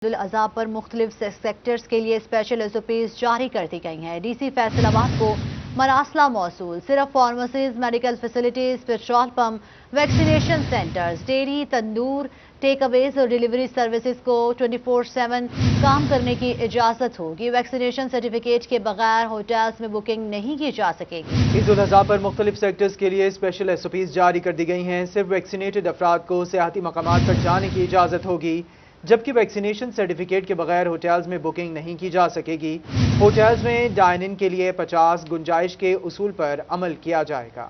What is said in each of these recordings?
الاضحیٰ پر مختلف سیکٹرز کے لیے اسپیشل SOPs جاری کر دی گئی ہیں۔ DC فیصل آباد کو مراسلہ موصول، صرف pharmacies, medical facilities, petrol pump, vaccination centres, dairy, تندور، ٹیک اویز اور ڈیلیوری سروسز کو 24/7 کام کرنے کی اجازت ہوگی۔ ویکسینیشن سرٹیفکیٹ کے بغیر ہوٹلز میں بکنگ نہیں کی جا سکے گی۔ عید الاضحیٰ پر مختلف سیکٹرز کے لیے اسپیشل SOPs جاری کر دی گئی ہیں۔ صرف ویکسینیٹڈ افراد کو سیاحتی مقامات پر جانے کی اجازت ہوگی، جبکہ ویکسینیشن سرٹیفکیٹ کے بغیر ہوٹلز میں بکنگ نہیں کی جا سکے گی۔ ہوٹلز میں ڈائن ان کے لیے 50 گنجائش کے اصول پر عمل کیا جائے گا۔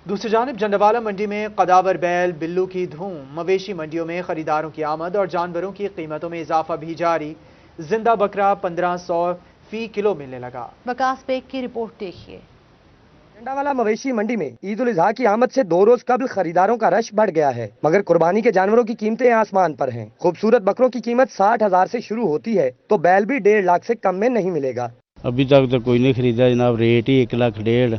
دوسری جانب جنڈوالہ منڈی میں قداور بیل بلو کی دھوم، مویشی منڈیوں میں خریداروں کی آمد اور جانوروں کی قیمتوں میں اضافہ بھی جاری۔ زندہ بکرا 1500 فی کلو ملنے لگا۔ وکاس بیگ کی رپورٹ دیکھیے۔ جنڈوالہ مویشی منڈی میں عید الاضحیٰ کی آمد سے 2 روز قبل خریداروں کا رش بڑھ گیا ہے، مگر قربانی کے جانوروں کی قیمتیں آسمان پر ہیں۔ خوبصورت بکروں کی قیمت 60,000 سے شروع ہوتی ہے تو بیل بھی 1.5 لاکھ سے کم میں نہیں ملے گا۔ ابھی تک تو کوئی نہیں خریدا جناب، ریٹ ہی 1 لاکھ 1.5،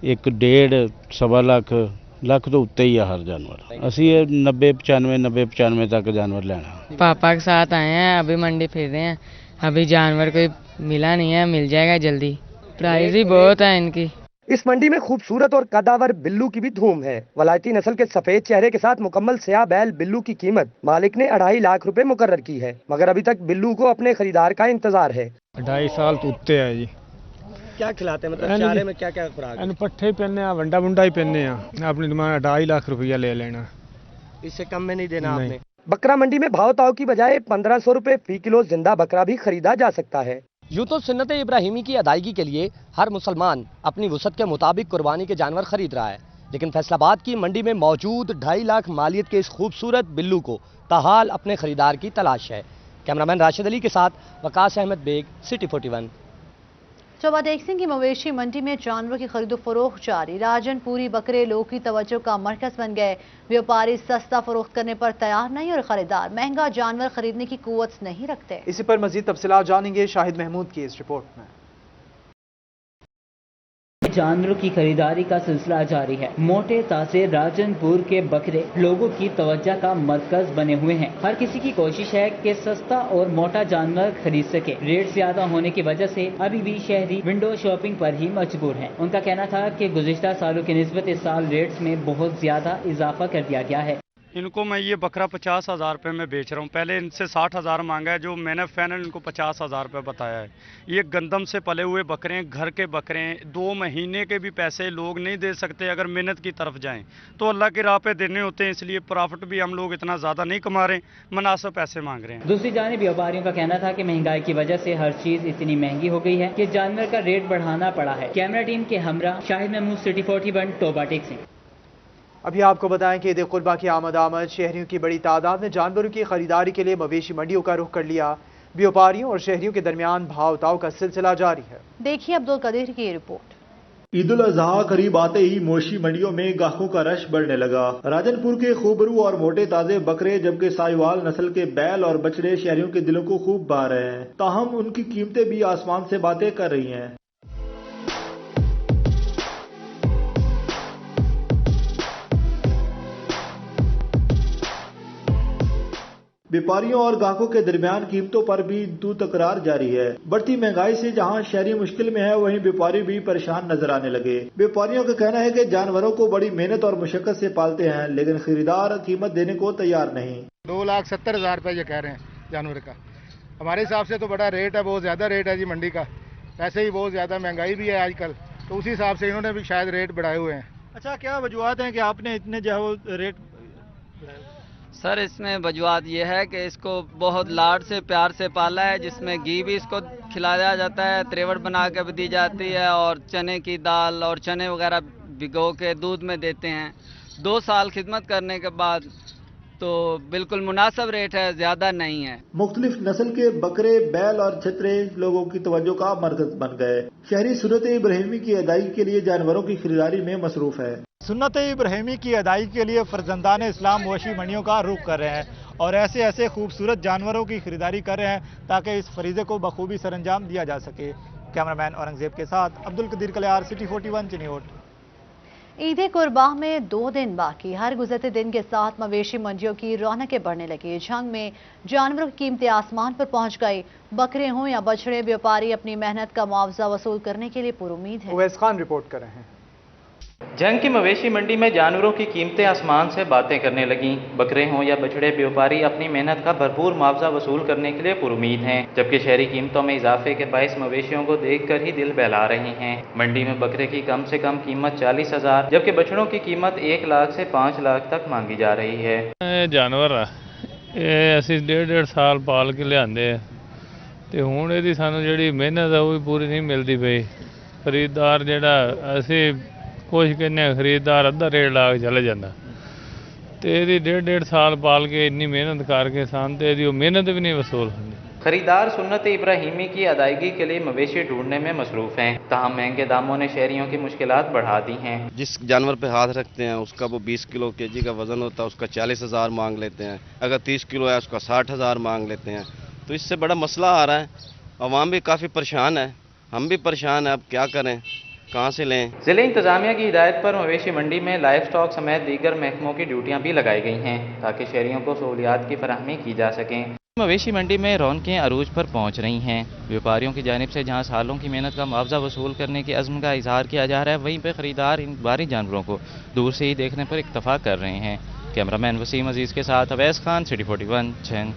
1.5 سوا لاکھ تو اتنے ہی ہے ہر جانور۔ اسی 90-95 تک جانور لینا۔ پاپا کے ساتھ آئے ہیں، ابھی منڈی پھر رہے ہیں، ابھی جانور کوئی ملا نہیں ہے، مل جائے گا جلدی۔ پرائز ہی بہت ہے ان کی۔ اس منڈی میں خوبصورت اور قداور بلو کی بھی دھوم ہے۔ ولایتی نسل کے سفید چہرے کے ساتھ مکمل سیاہ بیل بلو کی قیمت مالک نے 2.5 لاکھ روپے مقرر کی ہے، مگر ابھی تک بلو کو اپنے خریدار کا انتظار ہے۔ 2.5 سال تو اتے ہے جی۔ کیا کھلاتے ہیں، مطلب چارے میں کیا کیا خوراک؟ پٹھے پہننے ہیں، ونڈا ہی پہننے ہیں، اپنی ڈیمانڈ 2.5 لاکھ روپیہ لے لینا، اس سے کم میں نہیں دینا آپ نے۔ بکرا منڈی میں بھاؤ تاؤ کی بجائے 1500 روپے فی کلو زندہ بکرا بھی خریدا جا سکتا ہے۔ یوں تو سنت ابراہیمی کی ادائیگی کے لیے ہر مسلمان اپنی وسعت کے مطابق قربانی کے جانور خرید رہا ہے، لیکن فیصل آباد کی منڈی میں موجود 2.5 لاکھ مالیت کے اس خوبصورت بلو کو تاحال اپنے خریدار کی تلاش ہے۔ کیمرامین راشد علی کے ساتھ وقاص احمد بیگ، سٹی 41۔ چوبہ دیکھ سنگھ کی مویشی منڈی میں جانوروں کی خرید و فروخت جاری۔ راجن پوری بکرے لوگوں کی توجہ کا مرکز بن گئے۔ بیوپاری سستا فروخت کرنے پر تیار نہیں اور خریدار مہنگا جانور خریدنے کی قوت نہیں رکھتے۔ اسی پر مزید تفصیلات جانیں گے شاہد محمود کی اس رپورٹ میں۔ جانوروں کی خریداری کا سلسلہ جاری ہے۔ موٹے تازے راجن پور کے بکرے لوگوں کی توجہ کا مرکز بنے ہوئے ہیں۔ ہر کسی کی کوشش ہے کہ سستا اور موٹا جانور خرید سکے۔ ریٹ زیادہ ہونے کی وجہ سے ابھی بھی شہری ونڈو شاپنگ پر ہی مجبور ہیں۔ ان کا کہنا تھا کہ گزشتہ سالوں کی نسبت اس سال ریٹس میں بہت زیادہ اضافہ کر دیا گیا ہے۔ ان کو میں یہ بکرا 50,000 روپے میں بیچ رہا ہوں، پہلے ان سے 60,000 مانگا ہے، جو میں نے فائنل ان کو 50,000 روپے بتایا ہے۔ یہ گندم سے پلے ہوئے بکرے، گھر کے بکرے، 2 مہینے کے بھی پیسے لوگ نہیں دے سکتے اگر محنت کی طرف جائیں تو اللہ کی راہ پہ دینے ہوتے ہیں، اس لیے پرافٹ بھی ہم لوگ اتنا زیادہ نہیں کما رہے، مناسب پیسے مانگ رہے ہیں۔ دوسری جانب بیوپاریوں کا کہنا تھا کہ مہنگائی کی وجہ سے ہر چیز اتنی مہنگی ہو گئی ہے کہ جانور کا ریٹ بڑھانا پڑا ہے۔ کیمرہ ٹیم کے ہمراہ شاہد محمود، سٹی 41، ٹوبہ ٹیک سنگھ۔ ابھی آپ کو بتائیں کہ عید قربہ کی آمد شہریوں کی بڑی تعداد نے جانوروں کی خریداری کے لیے مویشی منڈیوں کا رخ کر لیا۔ بیوپاریوں اور شہریوں کے درمیان بھاؤ تاؤ کا سلسلہ جاری ہے۔ دیکھیے عبدالقدیر کی رپورٹ۔ عید الاضحیٰ قریب آتے ہی مویشی منڈیوں میں گاہکوں کا رش بڑھنے لگا۔ راجن پور کے خوبرو اور موٹے تازے بکرے جبکہ ساہیوال نسل کے بیل اور بچڑے شہریوں کے دلوں کو خوب بھا رہے ہیں، تاہم ان کی قیمتیں بھی آسمان سے باتیں کر رہی ہیں۔ بیوپاریوں اور گاہکوں کے درمیان قیمتوں پر بھی تو تکرار جاری ہے۔ بڑھتی مہنگائی سے جہاں شہری مشکل میں ہے، وہیں بیوپاری بھی پریشان نظر آنے لگے۔ بیوپاریوں کا کہنا ہے کہ جانوروں کو بڑی محنت اور مشقت سے پالتے ہیں، لیکن خریدار قیمت دینے کو تیار نہیں۔ 2,70,000 روپے یہ کہہ رہے ہیں جانور کا۔ ہمارے حساب سے تو بڑا ریٹ ہے، بہت زیادہ ریٹ ہے جی منڈی کا، ویسے ہی بہت زیادہ مہنگائی بھی ہے آج کل، تو اسی حساب سے انہوں نے بھی شاید ریٹ بڑھائے ہوئے ہیں۔ اچھا، کیا وجوہات ہیں کہ آپ نے اتنے جو ہے ریٹ؟ سر اس میں وجوہات یہ ہے کہ اس کو بہت لاڈ سے پیار سے پالا ہے، جس میں گھی بھی اس کو کھلایا جاتا ہے، تریوٹ بنا کے بھی دی جاتی ہے، اور چنے کی دال اور چنے وغیرہ بھگو کے دودھ میں دیتے ہیں۔ 2 سال خدمت کرنے کے بعد تو بالکل مناسب ریٹ ہے، زیادہ نہیں ہے۔ مختلف نسل کے بکرے، بیل اور چھترے لوگوں کی توجہ کا مرکز بن گئے۔ شہری سنت ابراہیمی کی ادائیگی کے لیے جانوروں کی خریداری میں مصروف ہے۔ سنت ابراہیمی کی ادائیگی کے لیے فرزندان اسلام مویشی منڈیوں کا رخ کر رہے ہیں اور ایسے خوبصورت جانوروں کی خریداری کر رہے ہیں تاکہ اس فریضے کو بخوبی سر انجام دیا جا سکے۔ کیمرامین اورنگزیب کے ساتھ عبدالقدیر کلیار، سٹی 41 چنیوٹ۔ ईद कुर्बान में 2 दिन बाकी, हर गुजरते दिन के साथ मवेशी मंडियों की रौनकें बढ़ने लगी। झंग में जानवरों की कीमतें आसमान पर पहुंच गई। बकरे हों या बछड़े, व्यापारी अपनी मेहनत का मुआवजा वसूल करने के लिए पुरुमीद है। उवैस खान रिपोर्ट कर रहे हैं। झंग की मवेशी मंडी में जानवरों की कीमतें आसमान से बातें करने लगीं। बकरे हों या बछड़े, व्यापारी अपनी मेहनत का भरपूर मुआवजा वसूल करने के लिए पुरुमीद हैं, जबकि शहरी कीमतों में इजाफे के बायस मवेशियों को देखकर ही दिल बहला रही हैं। मंडी में बकरे की कम से कम कीमत 40,000, जबकि बछड़ों की कीमत 1 लाख से 5 लाख तक मांगी जा रही है। जानवर ਅਸੀਂ 1.5 ਸਾਲ ਪਾਲ ਕੇ ਲਿਆਂਦੇ ਆ ਤੇ ਹੁਣ ਇਹਦੀ ਸਾਨੂੰ ਜਿਹੜੀ ਮਿਹਨਤ ਆ ਉਹ ਵੀ ਪੂਰੀ ਨਹੀਂ ਮਿਲਦੀ ਪਈ। ਖਰੀਦਦਾਰ ਜਿਹੜਾ ਅਸੀਂ ਕੁਝ ਕਹਿੰਦੇ ਖਰੀਦਦਾਰ ਅੱਧਾ ਰੇਟ ਲਾ ਕੇ ਚਲੇ ਜਾਂਦਾ ਤੇ ਇਹਦੀ 1.5 ਸਾਲ ਪਾਲ ਕੇ ਇੰਨੀ ਮਿਹਨਤ ਕਰਕੇ ਸਾਨੂੰ ਤੇ ਇਹਦੀ ਉਹ ਮਿਹਨਤ ਵੀ ਨਹੀਂ ਵਸੂਲ ਹੁੰਦੀ। खरीदार सुन्नत इब्राहिमी की अदायगी के लिए मवेशी ढूंढने में मसरूफ हैं, तहम महंगे दामों ने शहरियों की मुश्किलात बढ़ा दी हैं। जिस जानवर पे हाथ रखते हैं उसका वो 20 किलो केजी का वजन होता है, उसका 40,000 मांग लेते हैं। अगर 30 किलो है उसका 60,000 मांग लेते हैं। तो इससे बड़ा मसला आ रहा है, अवाम भी काफ़ी परेशान है, हम भी परेशान हैं। अब क्या करें, कहाँ से लें? जिले इंतजामिया की हिदायत पर मवेशी मंडी में लाइफ स्टॉक समेत दीगर महकमों की ड्यूटियां भी लगाई गई हैं, ताकि शहरियों को सहूलियात की फराहमी की जा सकें। मवेशी मंडी में रौनकें अरूज पर पहुंच रही हैं। व्यापारियों की जानिब से जहां सालों की मेहनत का मुआवजा वसूल करने के अज़्म का इजहार किया जा रहा है, वहीं पर खरीदार इन बारी जानवरों को दूर से ही देखने पर इत्तफाक कर रहे हैं। कैमरामैन वसीम अजीज़ के साथ उवैस खान, सिटी 41, झंग।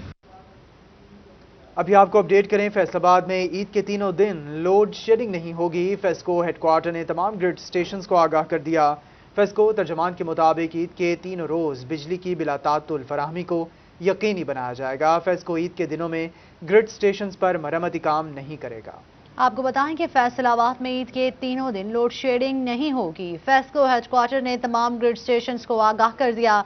अभी आपको अपडेट करें, फैसलाबाद में ईद के तीनों दिन लोड शेडिंग नहीं होगी। फेस्को हेडक्वार्टर ने तमाम ग्रिड स्टेशंस को आगाह कर दिया। फेस्को तर्जमान के मुताबिक ईद के तीनों रोज़ बिजली की बिला तात्तुल फराहमी को यकीनी बनाया जाएगा। फेस्को ईद के दिनों में ग्रिड स्टेशंस पर मरम्मती काम नहीं करेगा। आपको बताएं कि फैसलाबाद में ईद के तीनों दिन लोड शेडिंग नहीं होगी। फेस्को हेडक्वार्टर ने तमाम ग्रिड स्टेशंस को आगाह कर दिया।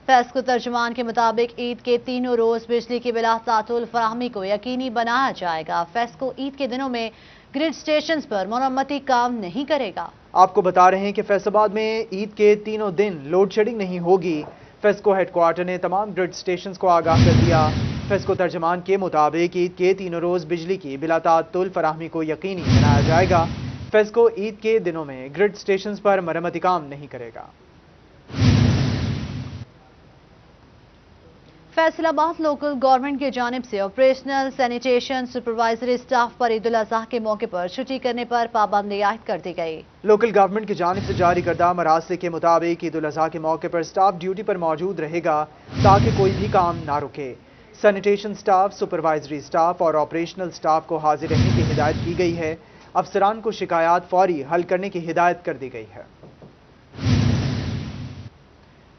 फेस्को तर्जुमान के मुताबिक ईद के तीनों रोज बिजली की बिला तातुल फराहमी को यकीनी बनाया जाएगा। फेस्को ईद के दिनों में ग्रिड स्टेशंस पर मरम्मती काम नहीं करेगा। आपको बता रहे हैं कि फैसलाबाद में ईद के तीनों दिन लोड शेडिंग नहीं होगी। फेस्को हेडक्वार्टर ने तमाम ग्रिड स्टेशंस को आगाह कर दिया। फेस्को तर्जुमान के मुताबिक ईद के तीनों रोज बिजली की बिला तातुल फराहमी को यकीनी बनाया जाएगा। फेस्को ईद के दिनों में ग्रिड स्टेशंस पर मरम्मती काम नहीं करेगा। फैसलाबाद लोकल गवर्नमेंट की जानिब से ऑपरेशनल सैनिटेशन सुपरवाइजरी स्टाफ पर ईद उल अज़हा के मौके पर छुट्टी करने पर पाबंदी आयद कर दी गई। लोकल गवर्नमेंट की जानिब से जारी करदा मरासले के मुताबिक ईद उल अज़हा के मौके पर स्टाफ ड्यूटी पर मौजूद रहेगा ताकि कोई भी काम ना रुके। सैनिटेशन स्टाफ, सुपरवाइजरी स्टाफ और ऑपरेशनल स्टाफ को हाजिर रहने की हिदायत की गई है। अफसरान को शिकायत फौरी हल करने की हिदायत कर दी गई है।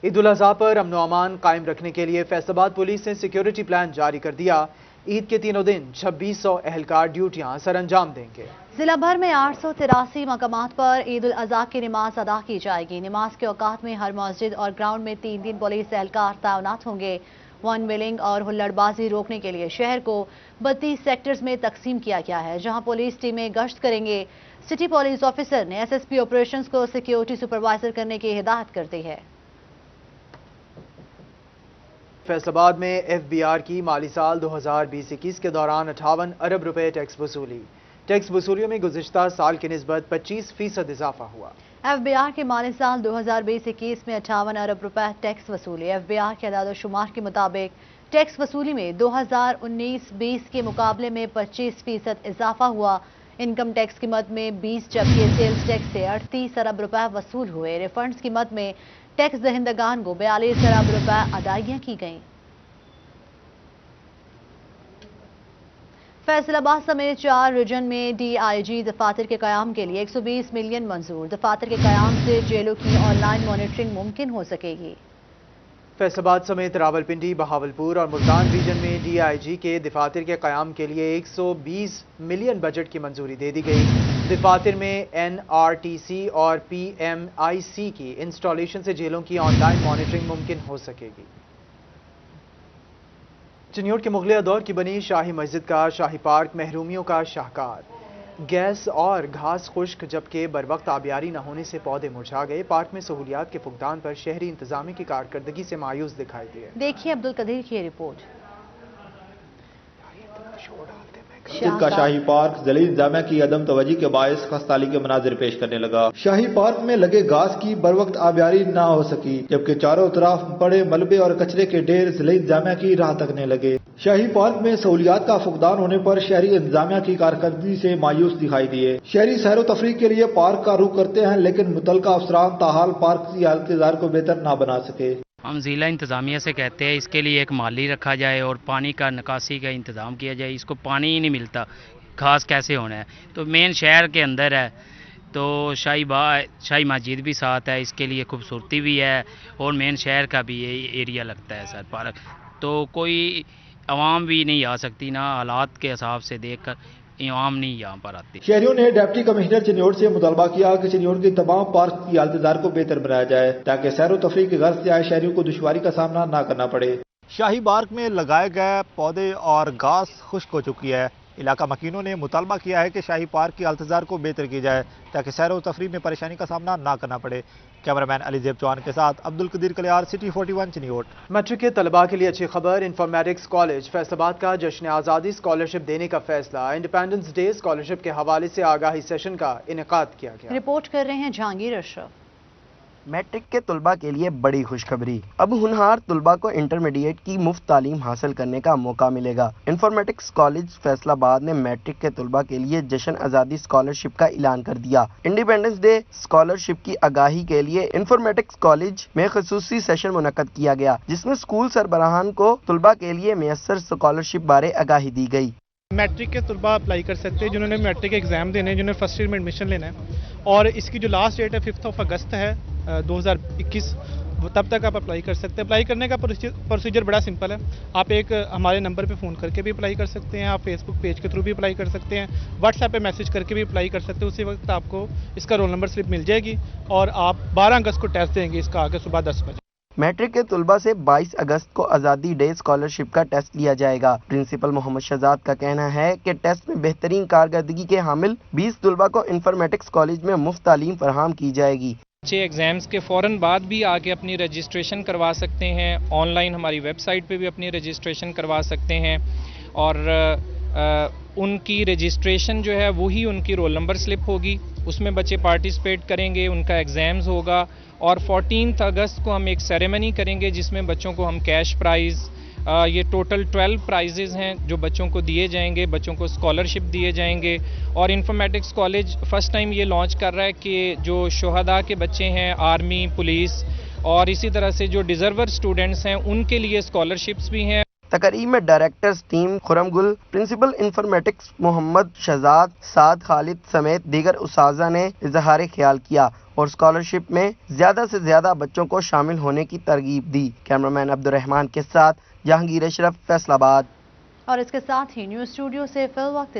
ईद उल अज़हा पर अमन व अमान कायम रखने के लिए फैसलाबाद पुलिस ने सिक्योरिटी प्लान जारी कर दिया। ईद के तीनों दिन 2600 अहलकार ड्यूटियां सर अंजाम देंगे। जिला भर में 883 मकामात पर ईद उल अज़हा की नमाज अदा की जाएगी। नमाज के औकात में हर मस्जिद और ग्राउंड में 3 पुलिस एहलकार तैनात होंगे। वन विलिंग और हुल्लड़बाजी रोकने के लिए शहर को 32 सेक्टर्स में तकसीम किया गया है, जहां पुलिस टीमें गश्त करेंगे। सिटी पुलिस ऑफिसर ने SSP ऑपरेशंस को सिक्योरिटी सुपरवाइजर करने की हिदायत कर दी है। फैसलाबाद में FBR की माली साल 2020-21 के दौरान 58 अरब रुपए टैक्स वसूली। टैक्स वसूलियों में गुज़िश्ता साल की निस्बत 25% इजाफा हुआ। FBR के माली साल 2020-21 में 58 अरब रुपए टैक्स वसूली। FBR के अदाद-ओ-शुमार के मुताबिक टैक्स वसूली में 2019-20 के मुकाबले में 25% इजाफा हुआ। इनकम टैक्स की मद में 20 जबकि सेल्स टैक्स से 38 अरब रुपए वसूल हुए। रिफंड्स की मद में टैक्स दहिंदगान को 42 अरब रुपए अदायगियां की गईं। फैसलाबाद समेत 4 रीजन में DIG दफातर के कयाम के लिए 120 मिलियन मंजूर। दफातर के कयाम से जेलों की ऑनलाइन मॉनिटरिंग मुमकिन हो सकेगी। फैसलाबाद समेत रावलपिंडी, बहावलपुर और मुल्तान रीजन में DIG के दफातर के कयाम के लिए 120 मिलियन बजट की मंजूरी दे दी गई। दफातर में NRTC और PMIC की इंस्टॉलेशन से जेलों की ऑनलाइन मॉनिटरिंग मुमकिन हो सकेगी। चिन्योट के मुगलिया दौर की बनी शाही मस्जिद का शाही पार्क महरूमियों का शाहकार। गैस और घास खुश्क, जबकि बरवक्त आबियारी न होने से पौधे मुरझा गए। पार्क में सहूलियात के फुकदान पर शहरी इंतजामी की कारकर्दगी से मायूस दिखाई दिए। देखिए अब्दुल कदीर की रिपोर्ट। सिंध का शाही पार्क ज़िले इंतजामिया की अदम तवज्जो के बायस खस्ताली के मनाजिर पेश करने लगा। शाही पार्क में लगे घास की बर वक्त आबियारी न हो सकी, जबकि चारों तरफ बड़े मलबे और कचरे के ढेर ज़िले इंतजामिया की राह तकने लगे। शाही पार्क में सहूलियात का फुकदान होने पर शहरी इंतजामिया की कारकर्दगी से मायूस दिखाई दिए। शहरी सैर व तफरीह के लिए पार्क का रुख करते हैं, लेकिन मुतलका अफसरान ताहाल पार्क की हालत को बेहतर न बना सके। हम ज़िला इंतज़ामिया से कहते हैं इसके लिए एक माली रखा जाए और पानी का निकासी का इंतज़ाम किया जाए। इसको पानी ही नहीं मिलता, घास कैसे होना है। तो मेन शहर के अंदर है, तो शाही मस्जिद भी साथ है, इसके लिए खूबसूरती भी है और मेन शहर का भी ये एरिया लगता है सर पार्क। तो कोई आवाम भी नहीं आ सकती ना, हालात के हिसाब से देख कर आवाम नहीं यहाँ पर आती। शहरियों ने डिप्टी कमिश्नर चिन्योट से मुतालबा किया कि चिन्योट की तमाम पार्क की हालत को बेहतर बनाया जाए, ताकि सैर व तफरीह के गर्ज से आए शहरियों को दुश्वारी का सामना न करना पड़े। शाही पार्क में लगाए गए पौधे और घास खुश्क हो चुकी है। इलाका मकीनों ने मुतालबा किया है कि शाही पार्क की हालत को बेहतर की जाए, ताकि सैर व तफरीह में परेशानी का सामना ना करना पड़े। कैमरामैन अली ज़ेब चौहान के साथ अब्दुल कदीर कलियार, सिटी 41 चिन्योट। मैट्रिक के तलबा के लिए अच्छी खबर। इन्फॉर्मेटिक्स कॉलेज फैसलाबाद का जश्न आज़ादी स्कॉलरशिप देने का फैसला। इंडिपेंडेंस डे स्कॉलरशिप के हवाले से आगाही सेशन का इनेकाद किया गया। रिपोर्ट कर रहे हैं जहांगीर अशरफ। मैट्रिक के तुलबा के लिए बड़ी खुशखबरी। अब होनहार तुलबा को इंटरमीडिएट की मुफ्त तालीम हासिल करने का मौका मिलेगा। इन्फॉर्मेटिक्स कॉलेज फैसलाबाद ने मैट्रिक के तुलबा के लिए जश्न आज़ादी स्कॉलरशिप का ऐलान कर दिया। इंडिपेंडेंस डे स्कॉलरशिप की आगाही के लिए इन्फॉर्मेटिक्स कॉलेज में खसूसी सेशन मुनक्कद किया गया, जिसमें स्कूल सरबराहान को तुलबा के लिए मैसर स्कॉलरशिप बारे आगाही दी गई। मैट्रिक के तुलबा अप्लाई कर सकते हैं जिन्होंने मैट्रिक एग्जाम देने, जिन्होंने फर्स्ट ईयर में एडमिशन लेना है, और इसकी जो लास्ट डेट है 5 अगस्त है 2021, तब तक आप अप्लाई कर सकते हैं। अप्लाई करने का प्रोसीजर बड़ा सिंपल है। आप एक हमारे नंबर पे फ़ोन करके भी अप्लाई कर सकते हैं, आप फेसबुक पेज के थ्रू भी अप्लाई कर सकते हैं, व्हाट्सएप पे मैसेज करके भी अप्लाई कर सकते हैं। उसी वक्त आपको इसका रोल नंबर स्लिप मिल जाएगी और आप 12 अगस्त को टेस्ट देंगे इसका आगे सुबह 10 बजे। मैट्रिक के तुलबा से 22 अगस्त को आज़ादी डे स्कॉलरशिप का टेस्ट लिया जाएगा। प्रिंसिपल मोहम्मद शहजाद का कहना है कि टेस्ट में बेहतरीन कारकर्दगी के हामिल 20 तुलबा को इन्फॉर्मेटिक्स कॉलेज में मुफ्त तालीम फराहम की जाएगी। बच्चे एग्ज़ाम्स के फ़ौरन बाद भी आके अपनी रजिस्ट्रेशन करवा सकते हैं। ऑनलाइन हमारी वेबसाइट पे भी अपनी रजिस्ट्रेशन करवा सकते हैं और उनकी रजिस्ट्रेशन जो है वही उनकी रोल नंबर स्लिप होगी, उसमें बच्चे पार्टिसिपेट करेंगे, उनका एग्ज़ाम्स होगा और 14 अगस्त को हम एक सेरेमनी करेंगे जिसमें बच्चों को हम कैश प्राइज़, ये टोटल 12 प्राइजेज़ हैं जो बच्चों को दिए जाएंगे, बच्चों को स्कॉलरशिप दिए जाएंगे। और इन्फॉर्मेटिक्स कॉलेज फर्स्ट टाइम ये लॉन्च कर रहा है कि जो शोहदा के बच्चे हैं, आर्मी, पुलिस और इसी तरह से जो डिज़र्वर स्टूडेंट्स हैं, उनके लिए स्कॉलरशिप्स भी हैं। तकरीब में डायरेक्टर्स टीम खुरम गुल, प्रिंसिपल इन्फॉर्मेटिक्स मोहम्मद शहजाद, साद खालिद समेत दीगर उस्ताज़ा ने इजहार ख्याल किया और स्कॉलरशिप में ज़्यादा से ज़्यादा बच्चों को शामिल होने की तरगीब दी। कैमरामैन अब्दुर्रहमान के साथ जहांगीर अशरफ, फैसलाबाद। और इसके साथ ही न्यूज़ स्टूडियो से फिल वक्त